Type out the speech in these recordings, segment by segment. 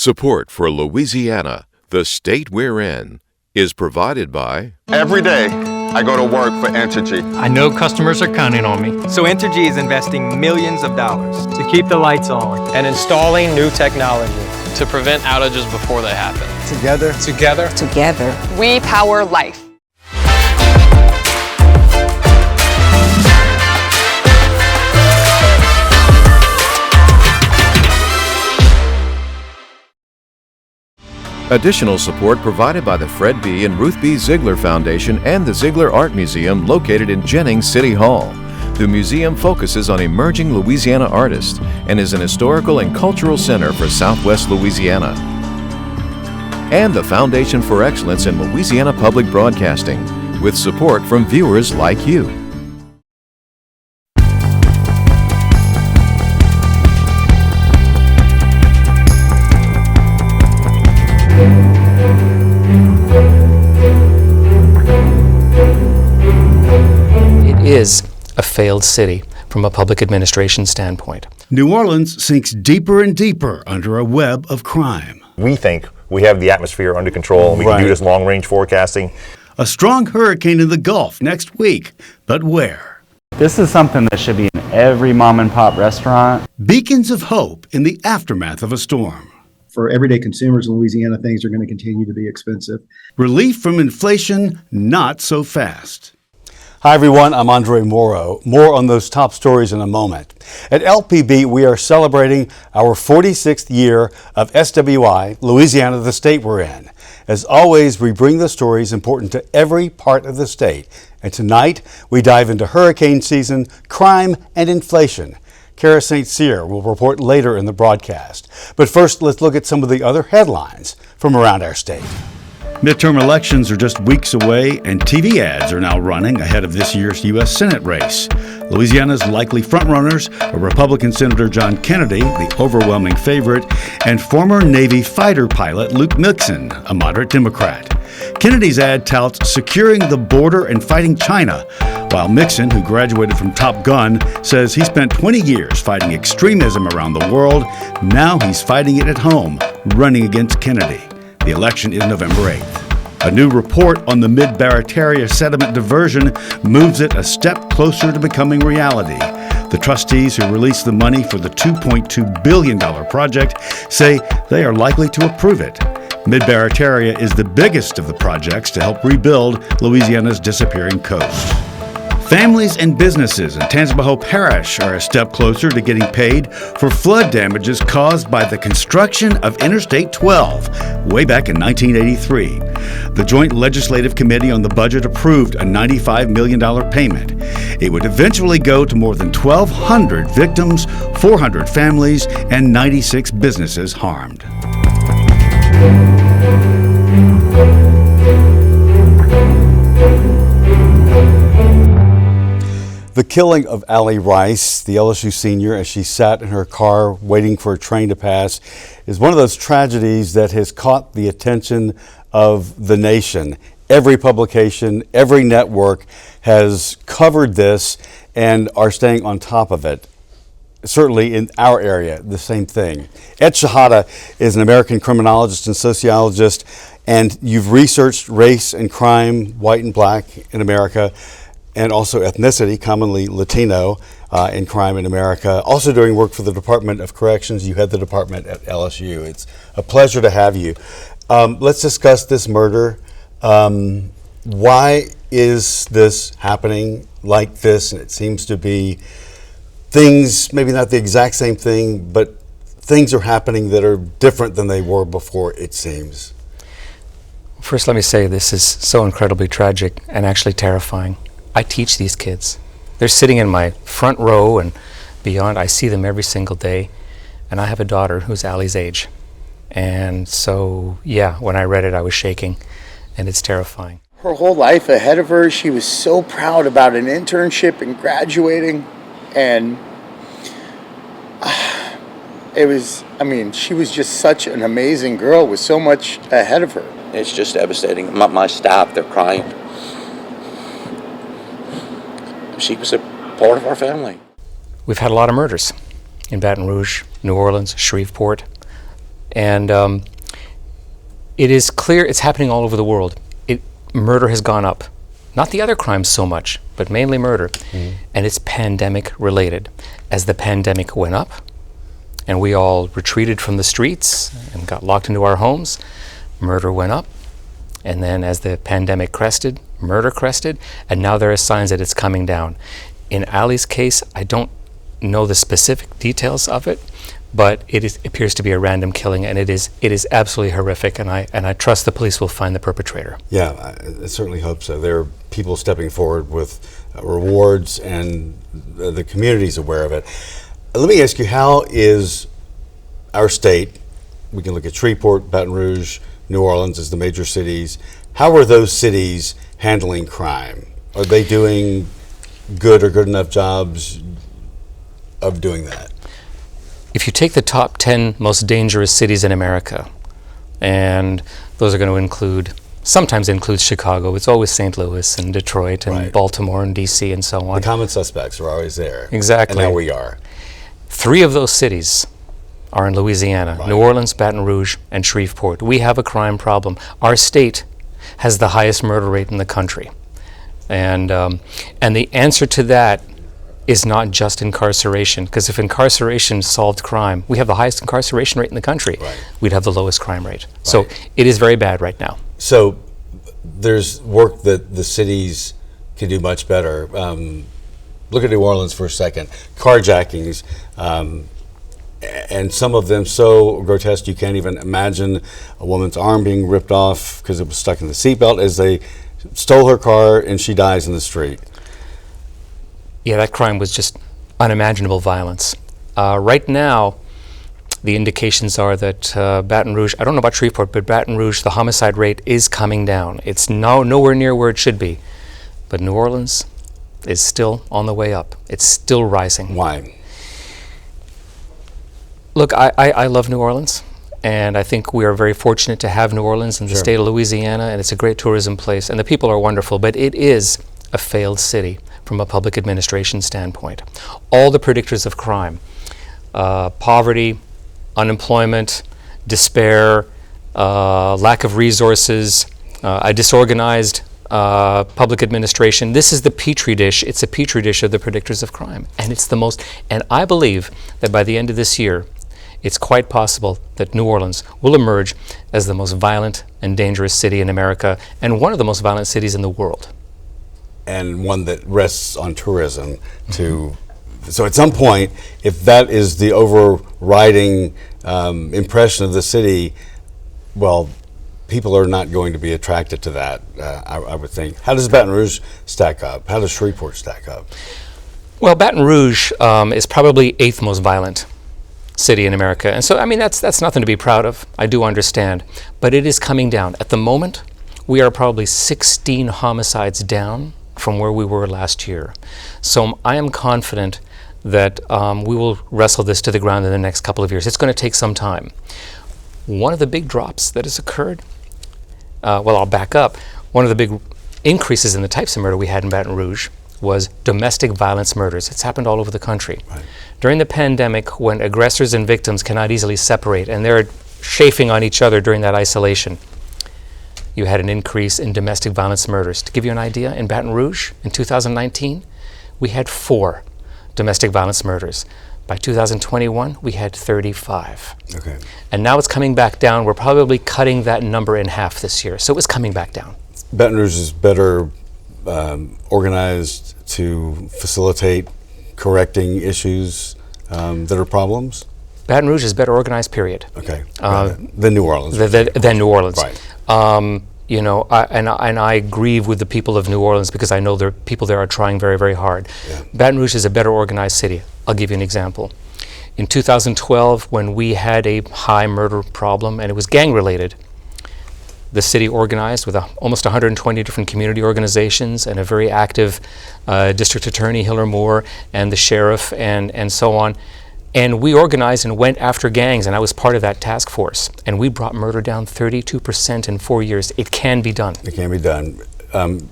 Support for Louisiana, the state we're in, is provided by... Every day, I go to work for Entergy. I know customers are counting on me. So Entergy is investing millions of dollars to keep the lights on and installing new technology to prevent outages before they happen. Together, we power life. Additional support provided by the Fred B. and Ruth B. Ziegler Foundation and the Ziegler Art Museum located in Jennings City Hall. The museum focuses on emerging Louisiana artists and is an historical and cultural center for Southwest Louisiana. And the Foundation for Excellence in Louisiana Public Broadcasting, with support from viewers like you. Is a failed city from a public administration standpoint. New Orleans sinks deeper and deeper under a web of crime. We think we have the atmosphere under control and we can do this long-range forecasting. A strong hurricane in the Gulf next week, but where? This is something that should be in every mom and pop restaurant. Beacons of hope in the aftermath of a storm. For everyday consumers in Louisiana, things are going to continue to be expensive. Relief from inflation, not so fast. Hi everyone, I'm Andre Morrow. More on those top stories in a moment. At LPB, we are celebrating our 46th year of SWI, Louisiana, the state we're in. As always, we bring the stories important to every part of the state. And tonight, we dive into hurricane season, crime, and inflation. Kara St. Cyr will report later in the broadcast. But first, let's look at some of the other headlines from around our state. Midterm elections are just weeks away, and TV ads are now running ahead of this year's U.S. Senate race. Louisiana's likely frontrunners are Republican Senator John Kennedy, the overwhelming favorite, and former Navy fighter pilot Luke Mixon, a moderate Democrat. Kennedy's ad touts securing the border and fighting China, while Mixon, who graduated from Top Gun, says he spent 20 years fighting extremism around the world. Now he's fighting it at home, running against Kennedy. The election is November 8th. A new report on the Mid-Barataria sediment diversion moves it a step closer to becoming reality. The trustees who released the money for the $2.2 billion project say they are likely to approve it. Mid-Barataria is the biggest of the projects to help rebuild Louisiana's disappearing coast. Families and businesses in Tangipahoa Parish are a step closer to getting paid for flood damages caused by the construction of Interstate 12 way back in 1983. The Joint Legislative Committee on the Budget approved a $95 million payment. It would eventually go to more than 1,200 victims, 400 families, and 96 businesses harmed. The killing of Allie Rice, the LSU senior, as she sat in her car waiting for a train to pass, is one of those tragedies that has caught the attention of the nation. Every publication, every network has covered this and are staying on top of it. Certainly in our area, the same thing. Ed Shahada is an American criminologist and sociologist, and you've researched race and crime, white and black in America, and also ethnicity, commonly Latino, in crime in America. Also doing work for the Department of Corrections. You head the department at LSU. It's a pleasure to have you. Let's discuss this murder. Why is this happening like this? And it seems to be things, maybe not the exact same thing, but things are happening that are different than they were before, it seems. First, let me say this is so incredibly tragic and actually terrifying. I teach these kids. They're sitting in my front row and beyond. I see them every single day. And I have a daughter who's Allie's age. And so, yeah, when I read it, I was shaking. And it's terrifying. Her whole life ahead of her, she was so proud about an internship and graduating. And it was, she was just such an amazing girl with so much ahead of her. It's just devastating. My staff, they're crying. She was a part of our family. We've had a lot of murders in Baton Rouge, New Orleans, Shreveport. And it is clear it's happening all over the world. Murder has gone up. Not the other crimes so much, but mainly murder. And it's pandemic related. As the pandemic went up and we all retreated from the streets and got locked into our homes, murder went up. And then as the pandemic crested, murder crested, and now there are signs that it's coming down. In Ali's case, I don't know the specific details of it, but it appears to be a random killing, and it is absolutely horrific, and I trust the police will find the perpetrator. Yeah, I certainly hope so. There are people stepping forward with rewards, and the community's aware of it. Let me ask you, how is our state, we can look at Shreveport, Baton Rouge, New Orleans as the major cities, how are those cities handling crime? Are they doing good or good enough jobs of doing that? If you take the top 10 most dangerous cities in America, and those are going to include, sometimes includes Chicago, it's always St. Louis and Detroit and Baltimore and DC and so on. The common suspects are always there. Exactly. And now we are. 3 of those cities are in Louisiana, New Orleans, Baton Rouge, and Shreveport. We have a crime problem. Our state has the highest murder rate in the country. And the answer to that is not just incarceration, because if incarceration solved crime, we have the highest incarceration rate in the country. We'd have the lowest crime rate. So it is very bad right now. So there's work that the cities can do much better. Look at New Orleans for a second. Carjackings, and some of them so grotesque you can't even imagine a woman's arm being ripped off because it was stuck in the seatbelt as they stole her car and she dies in the street. Yeah, that crime was just unimaginable violence. Right now, the indications are that Baton Rouge, I don't know about Shreveport, but Baton Rouge, the homicide rate is coming down. It's nowhere near where it should be. But New Orleans is still on the way up. It's still rising. Why? Look, I love New Orleans, and I think we are very fortunate to have New Orleans in the state of Louisiana, and it's a great tourism place, and the people are wonderful, but it is a failed city from a public administration standpoint. All the predictors of crime, poverty, unemployment, despair, lack of resources, a disorganized public administration. This is the petri dish. It's a petri dish of the predictors of crime. And it's the most, and I believe that by the end of this year, it's quite possible that New Orleans will emerge as the most violent and dangerous city in America, and one of the most violent cities in the world. And one that rests on tourism to, so at some point, if that is the overriding impression of the city, well, people are not going to be attracted to that, I would think. How does Baton Rouge stack up? How does Shreveport stack up? Well, Baton Rouge is probably 8th most violent city in America. And so, I mean, that's nothing to be proud of. I do understand. But it is coming down. At the moment, we are probably 16 homicides down from where we were last year. So I am confident that we will wrestle this to the ground in the next couple of years. It's going to take some time. One of the big drops that has occurred, well, I'll back up. One of the big increases in the types of murder we had in Baton Rouge was domestic violence murders. It's happened all over the country. During the pandemic, when aggressors and victims cannot easily separate and they're chafing on each other during that isolation, you had an increase in domestic violence murders. To give you an idea, in Baton Rouge in 2019, we had 4 domestic violence murders. By 2021, we had 35. Okay. And now it's coming back down. We're probably cutting that number in half this year. So it's coming back down. Baton Rouge is better organized to facilitate correcting issues that are problems? Baton Rouge is better organized, period. Okay. Than New Orleans. Than New Orleans. Right. You know, I grieve with the people of New Orleans because I know the people there are trying very, very hard. Yeah. Baton Rouge is a better organized city. I'll give you an example. In 2012, when we had a high murder problem and it was gang related, the city organized with almost 120 different community organizations and a very active district attorney, Hiller Moore, and the sheriff, and so on. And we organized and went after gangs, and I was part of that task force. And we brought murder down 32% in 4 years. It can be done. It can be done.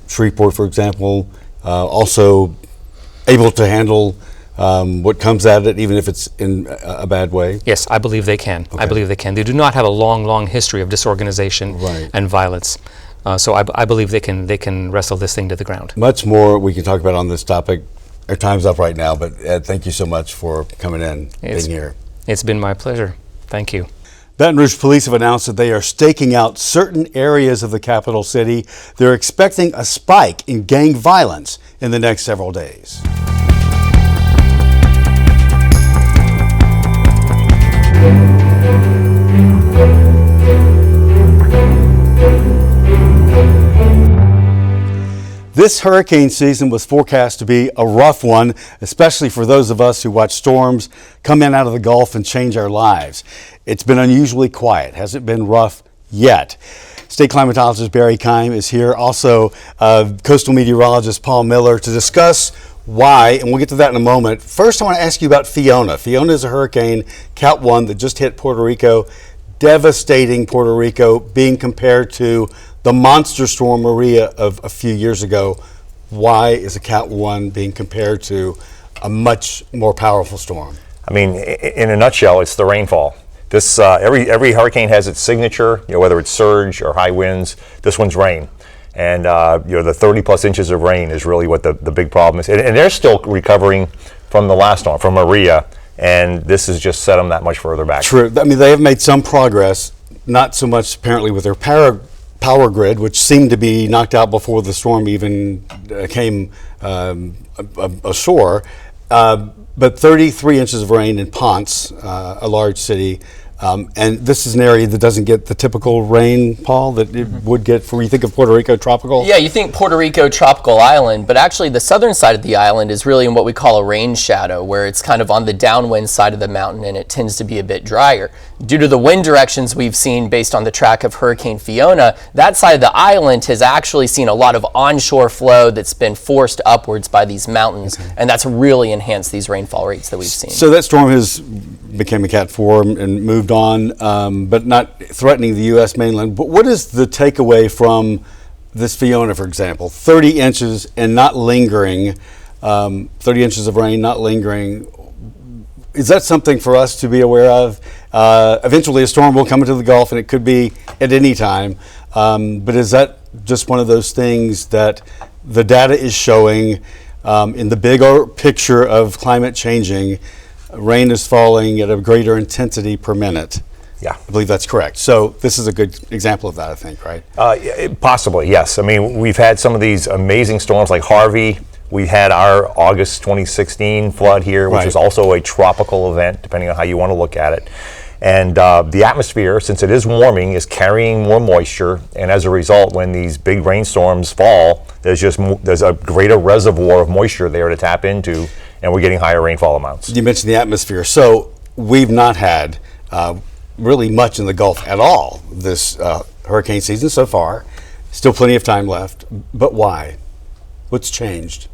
Shreveport, for example, also able to handle what comes at it, even if it's in a bad way? Yes, I believe they can. Okay. I believe they can. They do not have a long history of disorganization and violence. So I believe they can wrestle this thing to the ground. Much more we can talk about on this topic. Our time's up right now, but Ed, thank you so much for coming in, being here. It's been my pleasure. Thank you. Baton Rouge police have announced that they are staking out certain areas of the capital city. They're expecting a spike in gang violence in the next several days. This hurricane season was forecast to be a rough one, especially for those of us who watch storms come in out of the Gulf and change our lives. It's been unusually quiet. Hasn't been rough yet. State climatologist Barry Keim is here. Also, coastal meteorologist Paul Miller to discuss why, and we'll get to that in a moment. First, I want to ask you about Fiona. Fiona is a hurricane, Cat 1, that just hit Puerto Rico, devastating Puerto Rico, being compared to the monster storm Maria of a few years ago. Why is a Cat 1 being compared to a much more powerful storm? I mean, in a nutshell, it's the rainfall. This every hurricane has its signature, whether it's surge or high winds. This one's rain. And the 30 plus inches of rain is really what the big problem is. And they're still recovering from the last storm, from Maria, and this has just set them that much further back. True. I mean, they have made some progress, not so much apparently with their power grid, which seemed to be knocked out before the storm even came ashore. But 33 inches of rain in Ponce, a large city. And this is an area that doesn't get the typical rain, Paul, that it would get for, you think of Puerto Rico tropical? Yeah, you think Puerto Rico tropical island, but actually the southern side of the island is really in what we call a rain shadow, where it's kind of on the downwind side of the mountain and it tends to be a bit drier. Due to the wind directions we've seen based on the track of Hurricane Fiona, that side of the island has actually seen a lot of onshore flow that's been forced upwards by these mountains, and that's really enhanced these rainfall rates that we've seen. So that storm became a Cat 4 and moved on, but not threatening the U.S. mainland. But what is the takeaway from this Fiona, for example? 30 inches and not lingering, 30 inches of rain not lingering. Is that something for us to be aware of? Eventually a storm will come into the Gulf, and it could be at any time. But is that just one of those things that the data is showing in the bigger picture of climate changing? Rain is falling at a greater intensity per minute. Yeah. I believe that's correct. So this is a good example of that, I think, right? Possibly, yes. I mean, we've had some of these amazing storms like Harvey. We had our August 2016 flood here, which was also a tropical event, depending on how you want to look at it. And the atmosphere, since it is warming, is carrying more moisture. And as a result, when these big rainstorms fall, there's a greater reservoir of moisture there to tap into, and we're getting higher rainfall amounts. You mentioned the atmosphere. So we've not had really much in the Gulf at all this hurricane season so far. Still plenty of time left. But why? What's changed?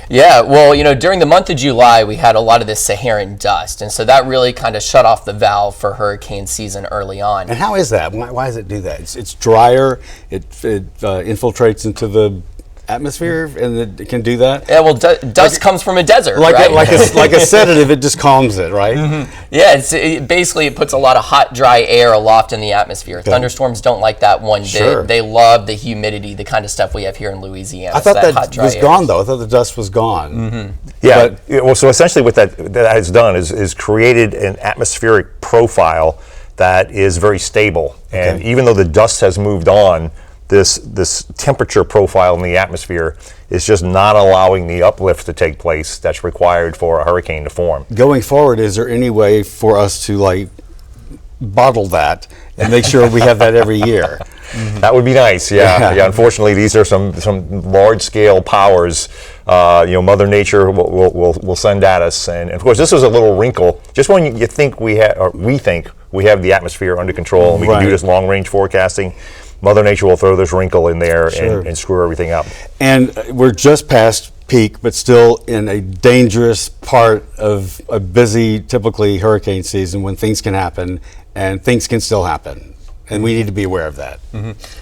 Yeah, well, during the month of July, we had a lot of this Saharan dust, and so that really kind of shut off the valve for hurricane season early on. And how is that? Why does it do that? It's drier, it infiltrates into the atmosphere, and it can do that? Yeah, well, dust comes from a desert, like right? like a sedative, it just calms it, right? Yeah, basically it puts a lot of hot, dry air aloft in the atmosphere. Okay. Thunderstorms don't like that one bit. They love the humidity, the kind of stuff we have here in Louisiana. I thought that hot, dry was gone, though. I thought the dust was gone. Yeah, well, so essentially what that has done is created an atmospheric profile that is very stable. And even though the dust has moved on, this temperature profile in the atmosphere is just not allowing the uplift to take place that's required for a hurricane to form. Going forward, is there any way for us to bottle that and make sure we have that every year? That would be nice, yeah. Unfortunately, these are some large-scale powers. Mother Nature will send at us, and of course, this is a little wrinkle. Just when you think we think we have the atmosphere under control, and we can do this long-range forecasting, Mother Nature will throw this wrinkle in there and screw everything up. And we're just past peak, but still in a dangerous part of a busy, typically hurricane season when things can happen, and things can still happen. And we need to be aware of that.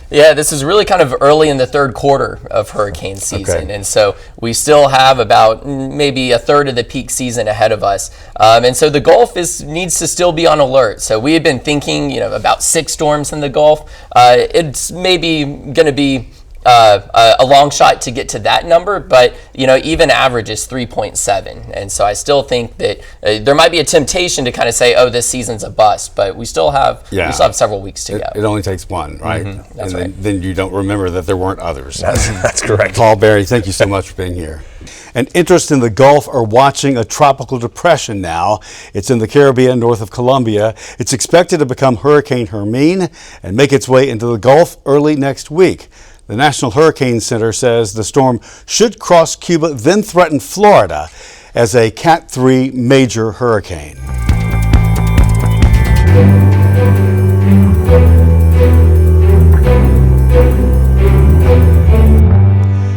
Yeah, this is really kind of early in the third quarter of hurricane season. And so we still have about maybe a third of the peak season ahead of us. And so the Gulf needs to still be on alert. So we have been thinking, about 6 storms in the Gulf. It's maybe going to be a long shot to get to that number, but even average is 3.7, and so I still think that there might be a temptation to kind of say, oh, this season's a bust, but we still have several weeks to go. It only takes one, right? That's and then you don't remember that there weren't others. That's correct. Paul Berry, thank you so much for being here. And interest in the Gulf are watching a tropical depression now. It's in the Caribbean north of Colombia. It's expected to become Hurricane Hermine and make its way into the Gulf early next week. The National Hurricane Center says the storm should cross Cuba, then threaten Florida as a Cat 3 major hurricane.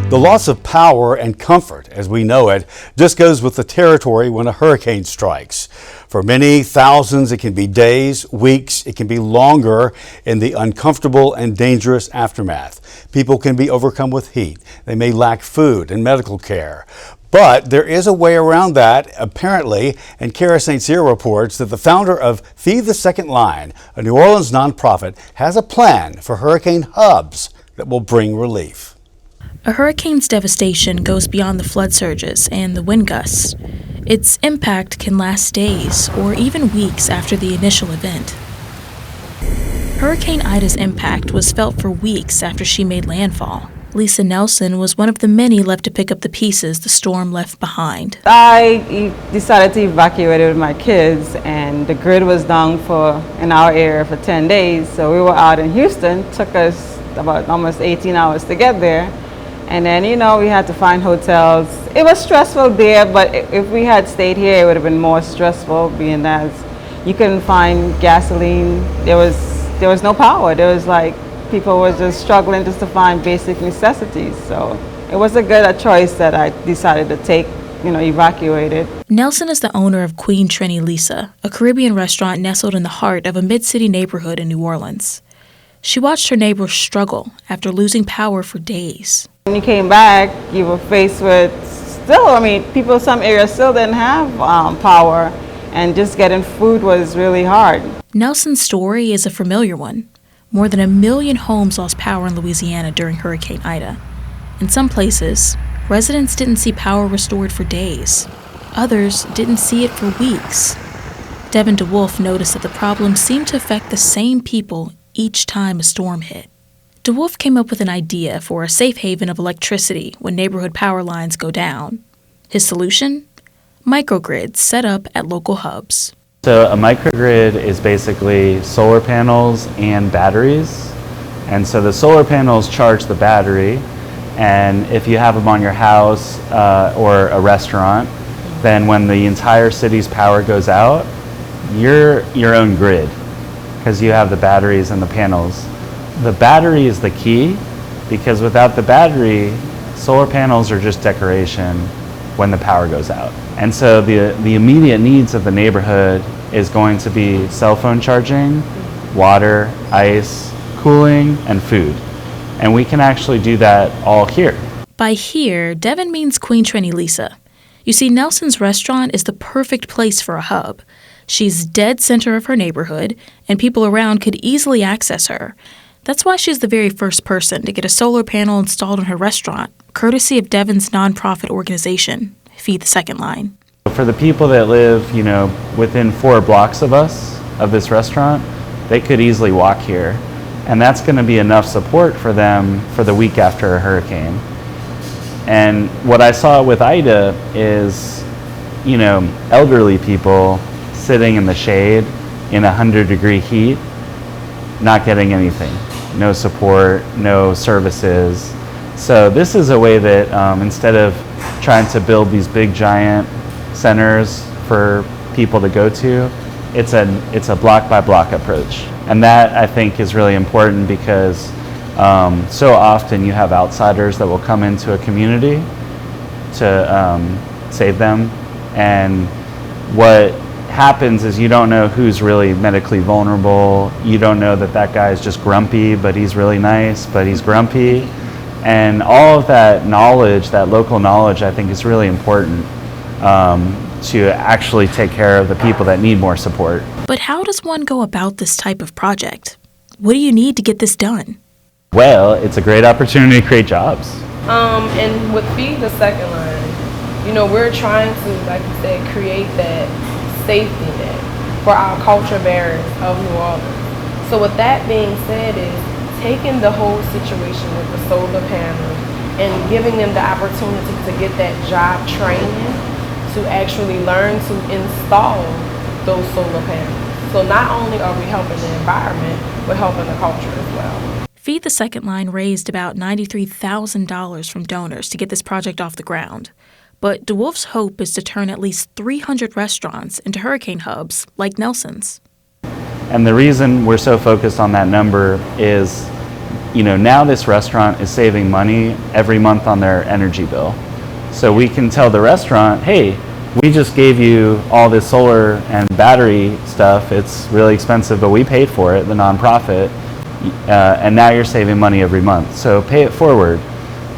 The loss of power and comfort, as we know it, just goes with the territory when a hurricane strikes. For many thousands, it can be days, weeks, it can be longer in the uncomfortable and dangerous aftermath. People can be overcome with heat. They may lack food and medical care. But there is a way around that, apparently, and Kara St. Cyr reports that the founder of Feed the Second Line, a New Orleans nonprofit, has a plan for hurricane hubs that will bring relief. A hurricane's devastation goes beyond the flood surges and the wind gusts. Its impact can last days or even weeks after the initial event. Hurricane Ida's impact was felt for weeks after she made landfall. Lisa Nelson was one of the many left to pick up the pieces the storm left behind. I decided to evacuate with my kids, and the grid was down in our area for 10 days. So we were out in Houston. It took us about almost 18 hours to get there. And then, we had to find hotels. It was stressful there, but if we had stayed here, it would have been more stressful, being that you couldn't find gasoline. There was no power. There was people were just struggling just to find basic necessities. So it was a good choice that I decided to take, evacuated. Nelson is the owner of Queen Trini Lisa, a Caribbean restaurant nestled in the heart of a mid-city neighborhood in New Orleans. She watched her neighbors struggle after losing power for days. When you came back, you were faced with people in some areas still didn't have power, and just getting food was really hard. Nelson's story is a familiar one. More than 1 million homes lost power in Louisiana during Hurricane Ida. In some places, residents didn't see power restored for days. Others didn't see it for weeks. Devin DeWolf noticed that the problem seemed to affect the same people each time a storm hit. DeWolf came up with an idea for a safe haven of electricity when neighborhood power lines go down. His solution? Microgrids set up at local hubs. So a microgrid is basically solar panels and batteries. And so the solar panels charge the battery, and if you have them on your house or a restaurant, then when the entire city's power goes out, you're your own grid because you have the batteries and the panels. The battery is the key, because without the battery, solar panels are just decoration when the power goes out. And so the immediate needs of the neighborhood is going to be cell phone charging, water, ice, cooling, and food. And we can actually do that all here. By here, Devin means Queen Trini Lisa. You see, Nelson's restaurant is the perfect place for a hub. She's dead center of her neighborhood, and people around could easily access her. That's why she's the very first person to get a solar panel installed in her restaurant, courtesy of Devin's nonprofit organization, Feed the Second Line. For the people that live, within 4 blocks of us, of this restaurant, they could easily walk here. And that's going to be enough support for them for the week after a hurricane. And what I saw with Ida is, elderly people sitting in the shade in 100-degree heat, not getting anything. No support, no services. So this is a way that instead of trying to build these big giant centers for people to go to, it's a block by block approach. And that, I think, is really important because so often you have outsiders that will come into a community to save them. And what happens is you don't know who's really medically vulnerable. You don't know that that guy is just grumpy, but he's really nice, but he's grumpy. And all of that knowledge, that local knowledge, I think is really important to actually take care of the people that need more support. But how does one go about this type of project? What do you need to get this done? Well, it's a great opportunity to create jobs. And with Feed the Second Line, you know, we're trying to, like you said, create that safety net for our culture bearers of New Orleans. So with that being said is taking the whole situation with the solar panel and giving them the opportunity to get that job training to actually learn to install those solar panels. So not only are we helping the environment, we're helping the culture as well. Feed the Second Line raised about $93,000 from donors to get this project off the ground. But DeWolf's hope is to turn at least 300 restaurants into hurricane hubs like Nelson's. And the reason we're so focused on that number is, you know, now this restaurant is saving money every month on their energy bill. So we can tell the restaurant, hey, we just gave you all this solar and battery stuff. It's really expensive, but we paid for it, the nonprofit, and now you're saving money every month. So pay it forward.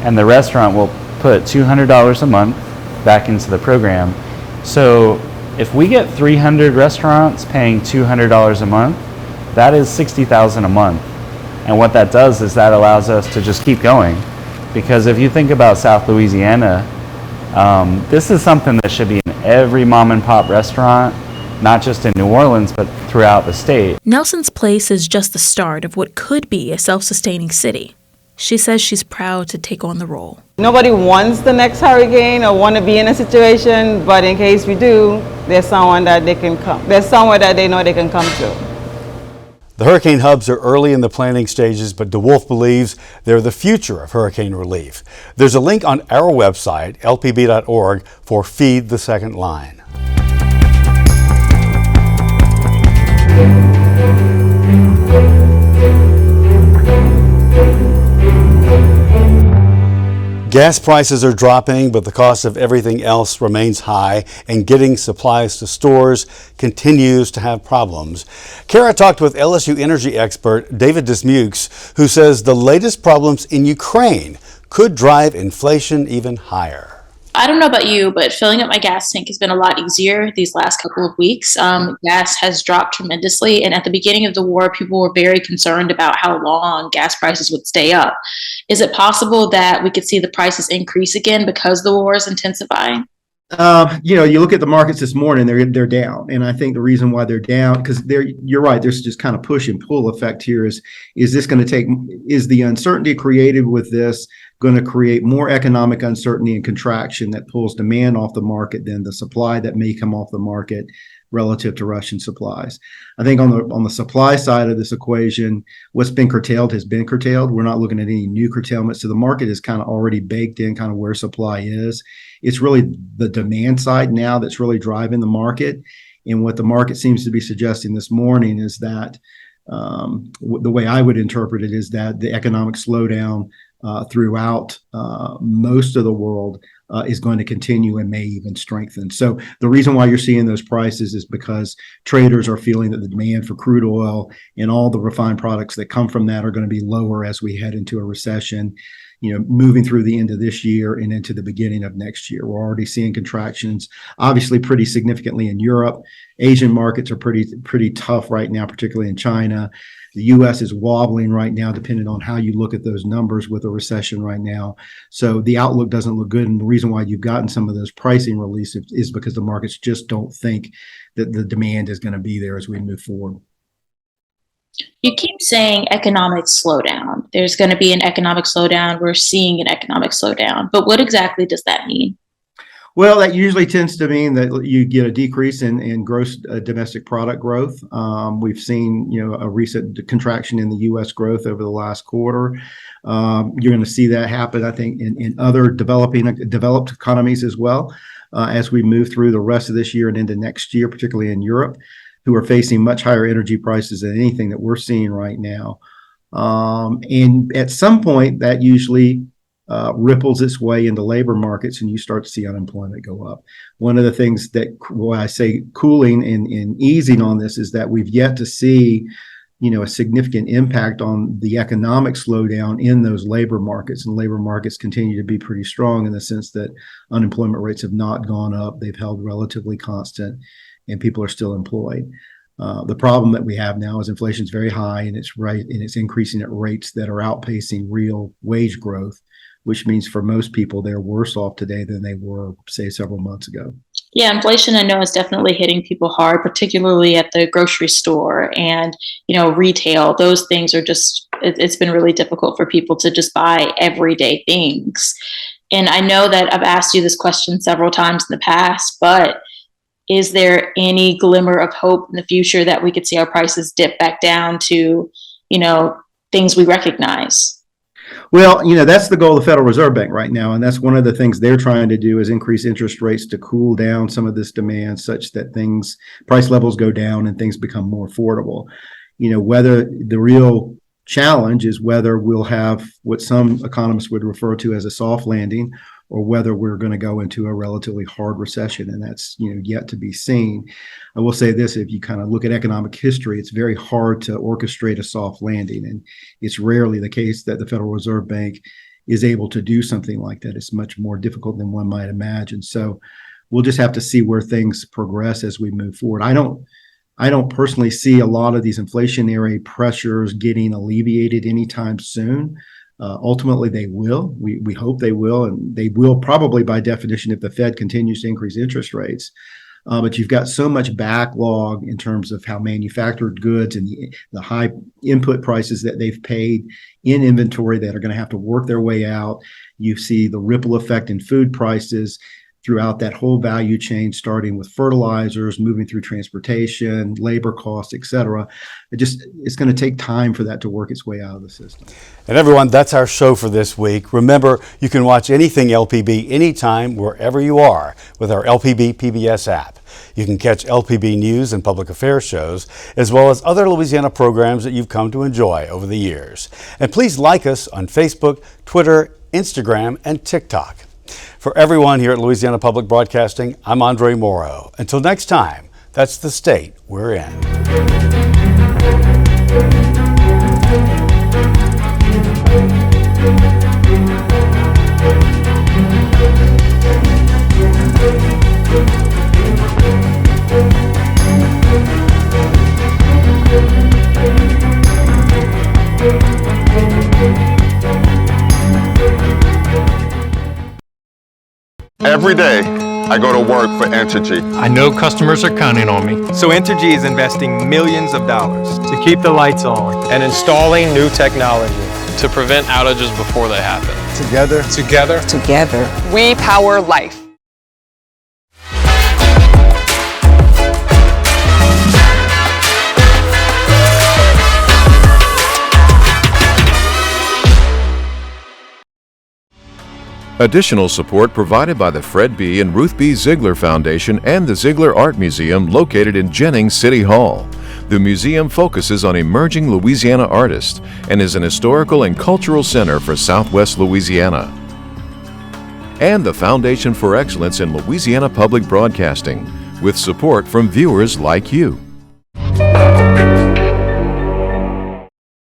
And the restaurant will put $200 a month back into the program. So if we get 300 restaurants paying $200 a month, that is $60,000 a month. And what that does is that allows us to just keep going. Because if you think about South Louisiana, this is something that should be in every mom and pop restaurant, not just in New Orleans, but throughout the state. Nelson's Place is just the start of what could be a self-sustaining city. She says she's proud to take on the role. Nobody wants the next hurricane or want to be in a situation, but in case we do, there's someone that they can come. There's somewhere that they know they can come to. The hurricane hubs are early in the planning stages, but DeWolf believes they're the future of hurricane relief. There's a link on our website, lpb.org, for Feed the Second Line. Gas prices are dropping, but the cost of everything else remains high, and getting supplies to stores continues to have problems. Kara talked with LSU energy expert David Dismukes, who says the latest problems in Ukraine could drive inflation even higher. I don't know about you, but filling up my gas tank has been a lot easier these last couple of weeks. Gas has dropped tremendously. And at the beginning of the war, people were very concerned about how long gas prices would stay up. Is it possible that we could see the prices increase again because the war is intensifying? You know, you look at the markets this morning, they're down. And I think the reason why they're down, because you're right, there's just kind of push and pull effect here is the uncertainty created with this going to create more economic uncertainty and contraction that pulls demand off the market than the supply that may come off the market relative to Russian supplies. I think on the supply side of this equation, what's been curtailed has been curtailed. We're not looking at any new curtailments. So the market is kind of already baked in kind of where supply is. It's really the demand side now that's really driving the market. And what the market seems to be suggesting this morning is that the way I would interpret it is that the economic slowdown throughout most of the world is going to continue and may even strengthen. So the reason why you're seeing those prices is because traders are feeling that the demand for crude oil and all the refined products that come from that are going to be lower as we head into a recession, you know, moving through the end of this year and into the beginning of next year. We're already seeing contractions, obviously pretty significantly in Europe. Asian markets are pretty tough right now, particularly in China. The U.S. is wobbling right now, depending on how you look at those numbers with a recession right now. So the outlook doesn't look good. And the reason why you've gotten some of those pricing release is because the markets just don't think that the demand is going to be there as we move forward. You keep saying economic slowdown. There's going to be an economic slowdown. We're seeing an economic slowdown. But what exactly does that mean? Well, that usually tends to mean that you get a decrease in gross domestic product growth. We've seen, you know, a recent contraction in the U.S. growth over the last quarter. You're going to see that happen, I think, in other developed economies as well as we move through the rest of this year and into next year, particularly in Europe, who are facing much higher energy prices than anything that we're seeing right now. And at some point, that usually ripples its way into labor markets, and you start to see unemployment go up. One of the things that, I say cooling and easing on this, is that we've yet to see, a significant impact on the economic slowdown in those labor markets. And labor markets continue to be pretty strong in the sense that unemployment rates have not gone up. They've held relatively constant, and people are still employed. The problem that we have now is inflation is very high, and it's increasing at rates that are outpacing real wage growth, which means for most people, they're worse off today than they were, say, several months ago. Yeah, inflation, I know, is definitely hitting people hard, particularly at the grocery store and, retail. Those things are just, it's been really difficult for people to just buy everyday things. And I know that I've asked you this question several times in the past, but is there any glimmer of hope in the future that we could see our prices dip back down to, things we recognize? Well, that's the goal of the Federal Reserve Bank right now. And that's one of the things they're trying to do, is increase interest rates to cool down some of this demand, such that price levels go down and things become more affordable. Whether the real challenge is whether we'll have what some economists would refer to as a soft landing, or whether we're going to go into a relatively hard recession. And that's, yet to be seen. I will say this: if you kind of look at economic history, it's very hard to orchestrate a soft landing. And it's rarely the case that the Federal Reserve Bank is able to do something like that. It's much more difficult than one might imagine. So we'll just have to see where things progress as we move forward. I don't personally see a lot of these inflationary pressures getting alleviated anytime soon. Ultimately, they will. We hope they will, and they will probably by definition if the Fed continues to increase interest rates. But you've got so much backlog in terms of how manufactured goods and the high input prices that they've paid in inventory that are going to have to work their way out. You see the ripple effect in food prices throughout that whole value chain, starting with fertilizers, moving through transportation, labor costs, et cetera. It's going to take time for that to work its way out of the system. And everyone, that's our show for this week. Remember, you can watch anything LPB anytime, wherever you are, with our LPB PBS app. You can catch LPB news and public affairs shows, as well as other Louisiana programs that you've come to enjoy over the years. And please like us on Facebook, Twitter, Instagram, and TikTok. For everyone here at Louisiana Public Broadcasting, I'm Andre Morrow. Until next time, that's the state we're in. Every day, I go to work for Entergy. I know customers are counting on me. So Entergy is investing millions of dollars to keep the lights on and installing new technology to prevent outages before they happen. Together, we power life. Additional support provided by the Fred B. and Ruth B. Ziegler Foundation and the Ziegler Art Museum located in Jennings City Hall. The museum focuses on emerging Louisiana artists and is an historical and cultural center for Southwest Louisiana. And the Foundation for Excellence in Louisiana Public Broadcasting, with support from viewers like you.